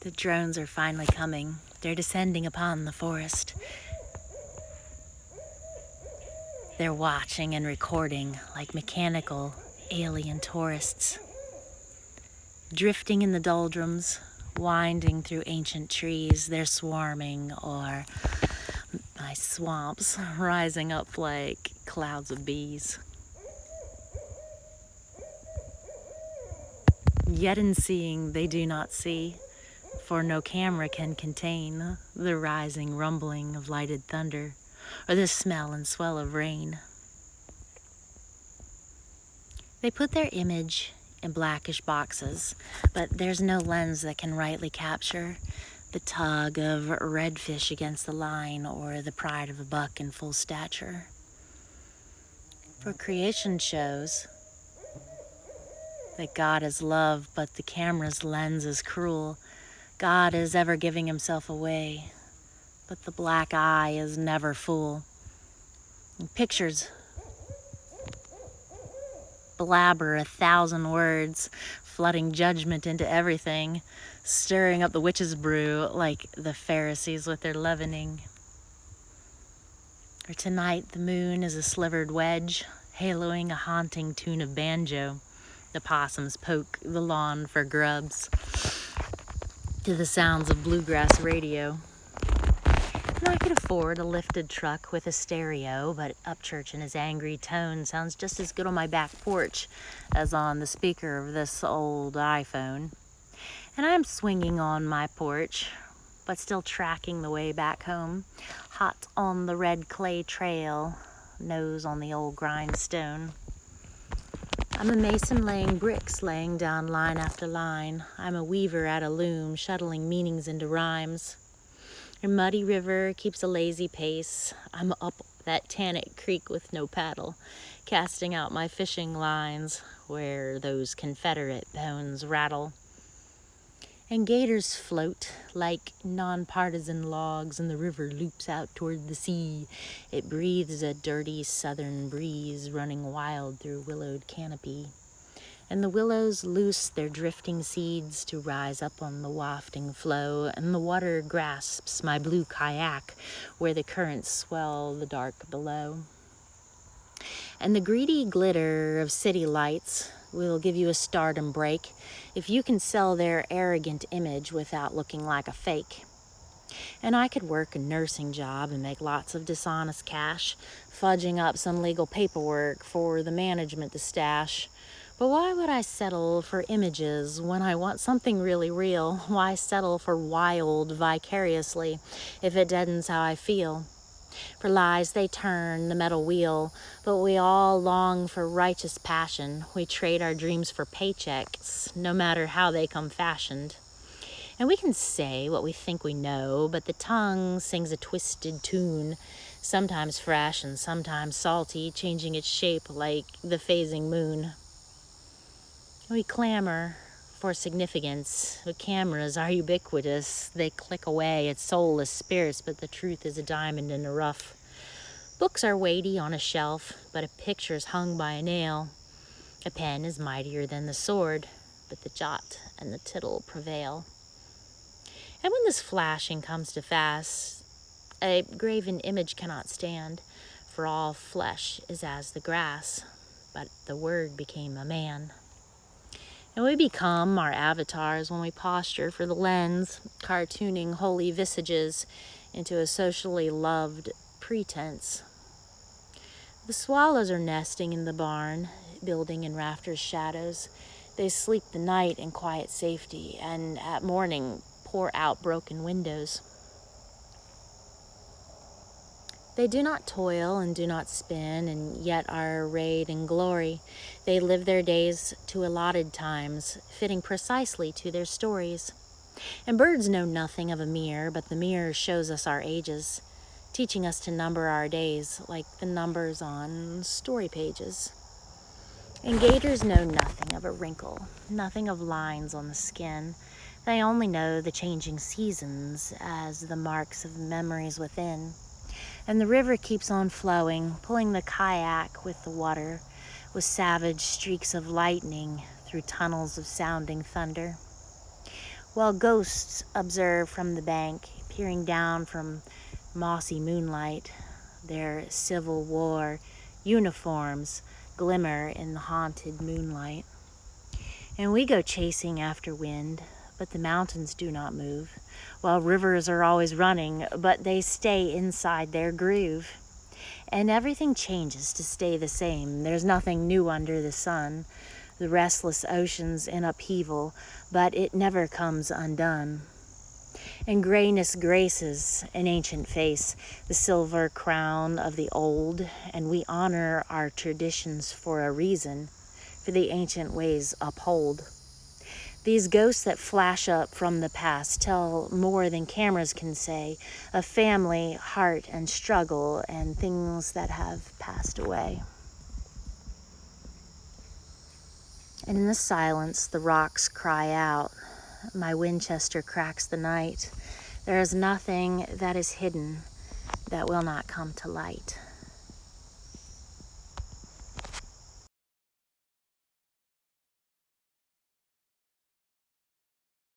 The drones are finally coming. They're descending upon the forest. They're watching and recording like mechanical alien tourists. Drifting in the doldrums, winding through ancient trees, they're swarming, or my swamps rising up like clouds of bees. Yet in seeing, they do not see, for no camera can contain the rising rumbling of lighted thunder or the smell and swell of rain. They put their image in blackish boxes, but there's no lens that can rightly capture the tug of redfish against the line or the pride of a buck in full stature. For creation shows that God is love, but the camera's lens is cruel. God is ever giving himself away, but the black eye is never full. And pictures blabber 1,000 words, flooding judgment into everything, stirring up the witch's brew like the Pharisees with their leavening. Or tonight the moon is a slivered wedge, haloing a haunting tune of banjo. The possums poke the lawn for grubs to the sounds of bluegrass radio. And I could afford a lifted truck with a stereo, but Upchurch in his angry tone sounds just as good on my back porch as on the speaker of this old iPhone. And I'm swinging on my porch, but still tracking the way back home, hot on the red clay trail, nose on the old grindstone. I'm a mason laying bricks, laying down line after line. I'm a weaver at a loom, shuttling meanings into rhymes. Your muddy river keeps a lazy pace. I'm up that Tannic Creek with no paddle, casting out my fishing lines where those Confederate bones rattle. And gators float like nonpartisan logs, and the river loops out toward the sea. It breathes a dirty southern breeze running wild through willowed canopy. And the willows loose their drifting seeds to rise up on the wafting flow, and the water grasps my blue kayak where the currents swell the dark below. And the greedy glitter of city lights will give you a stardom break if you can sell their arrogant image without looking like a fake. And I could work a nursing job and make lots of dishonest cash, fudging up some legal paperwork for the management to stash. But why would I settle for images when I want something really real? Why settle for wild vicariously if it deadens how I feel? For lies they turn the metal wheel, but we all long for righteous passion. We trade our dreams for paychecks, no matter how they come fashioned. And we can say what we think we know, but the tongue sings a twisted tune, sometimes fresh and sometimes salty, changing its shape like the phasing moon. We clamor for significance, but cameras are ubiquitous. They click away at soulless spirits, but the truth is a diamond in the rough. Books are weighty on a shelf, but a picture's hung by a nail. A pen is mightier than the sword, but the jot and the tittle prevail. And when this flashing comes to pass, a graven image cannot stand, for all flesh is as the grass, but the word became a man. And we become our avatars when we posture for the lens, cartooning holy visages into a socially loved pretense. The swallows are nesting in the barn, building in rafters' shadows. They sleep the night in quiet safety, and at morning pour out broken windows. They do not toil and do not spin, and yet are arrayed in glory. They live their days to allotted times, fitting precisely to their stories. And birds know nothing of a mirror, but the mirror shows us our ages, teaching us to number our days like the numbers on story pages. And gators know nothing of a wrinkle, nothing of lines on the skin. They only know the changing seasons as the marks of memories within. And the river keeps on flowing, pulling the kayak with the water, with savage streaks of lightning through tunnels of sounding thunder. while ghosts observe from the bank, peering down from mossy moonlight. Their Civil War uniforms glimmer in the haunted moonlight. And we go chasing after wind, but the mountains do not move, while rivers are always running, but they stay inside their groove. And everything changes to stay the same. There's nothing new under the sun. The restless ocean's in upheaval, but it never comes undone. And grayness graces an ancient face, the silver crown of the old, and we honor our traditions for a reason, for the ancient ways uphold. These ghosts that flash up from the past tell more than cameras can say of family, heart, and struggle, and things that have passed away. And in the silence, the rocks cry out. My Winchester cracks the night. There is nothing that is hidden that will not come to light.